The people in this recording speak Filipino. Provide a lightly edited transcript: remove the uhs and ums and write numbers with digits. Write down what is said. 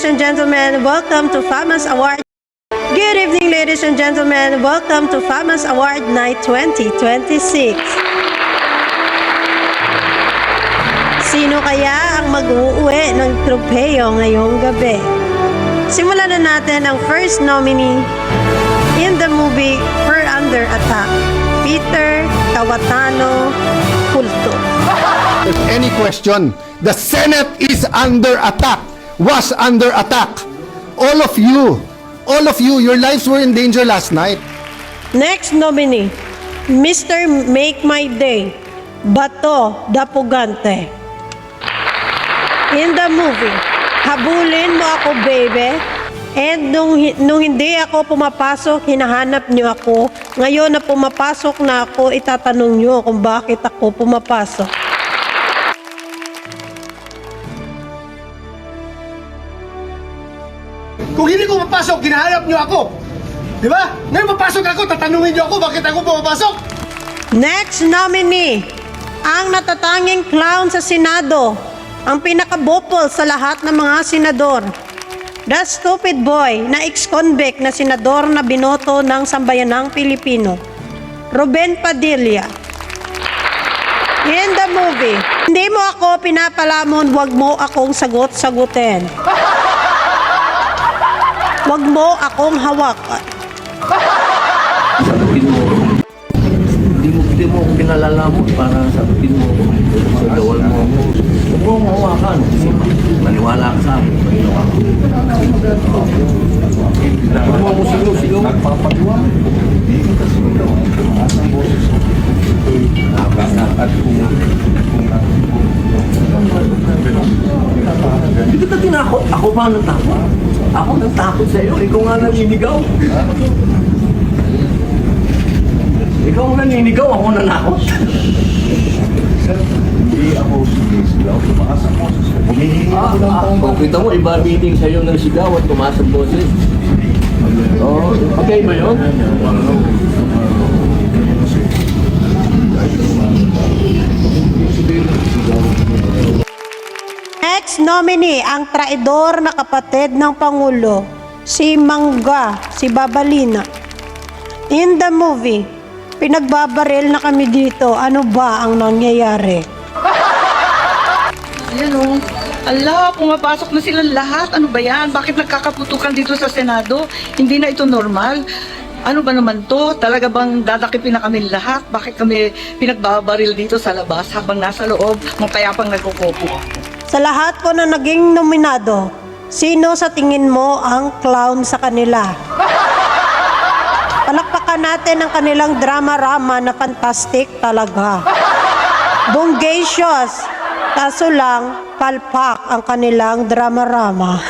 and gentlemen. Welcome to FAMAS Award. Good evening, ladies and gentlemen. Welcome to FAMAS Award Night 2026. Sino kaya ang mag-uuwi ng tropeo ngayong gabi? Simulan na natin ang first nominee in the movie We're Under Attack, Peter Cayetano Culto. If any question, the Senate is under attack, was under attack. All of you, your lives were in danger last night. Next nominee, Mr. Make My Day, Bato Dapugante. In the movie, habulin mo ako, baby. And nung hindi ako pumapasok, hinahanap niyo ako. Ngayon na pumapasok na ako, itatanong niyo kung bakit ako pumapasok. Kung hindi ko mapasok, hinahanap niyo ako. Di ba? Ngayon mapasok ako, tatanungin niyo ako bakit ako pumapasok. Next nominee, ang natatanging clown sa Senado, ang pinakabopol sa lahat ng mga senador. The stupid boy na ex-convict na senador na binoto ng sambayanang Pilipino, Ruben Padilla. In the movie, hindi mo ako pinapalamon, wag mo akong sagot-sagutin. Wag mo akong hawakan. Hindi mo ako pinalalamon para sagutin mo ako. Sugawal mo ako. Huwag mo akong hawakan. Maniwala ka sa akin. Huwag mo akong sigaw-sigaw. Hindi kita tinakot. Ako ba nang takot? Ako nang takot sa'yo. Ikaw nga naninigaw. Ikaw ang naninigaw, ako nanakot. Hindi ako sumisigaw, tumaas ang boses ko. Humihingi ako ng tawag. Kita mo, iba meeting sa'yo ng sigaw at tumaas ang boses. Oo, okay ba yun? Next nominee, ang traidor na kapatid ng Pangulo, si Mangga, si Babalina. In the movie, pinagbabaril na kami dito. Ano ba ang nangyayari? Ayan o. Ala, pumapasok na silang lahat. Ano ba yan? Bakit nagkakaputukan dito sa Senado? Hindi na ito normal. Ano ba naman to? Talaga bang dadakipin na kami lahat? Bakit kami pinagbabaril dito sa labas habang nasa loob mapayapang nagkukupo? Sa lahat po na naging nominado, sino sa tingin mo ang clown sa kanila? Palakpakan natin ang kanilang drama-rama na fantastic talaga. Bonggacious, kaso lang, palpak ang kanilang drama-rama.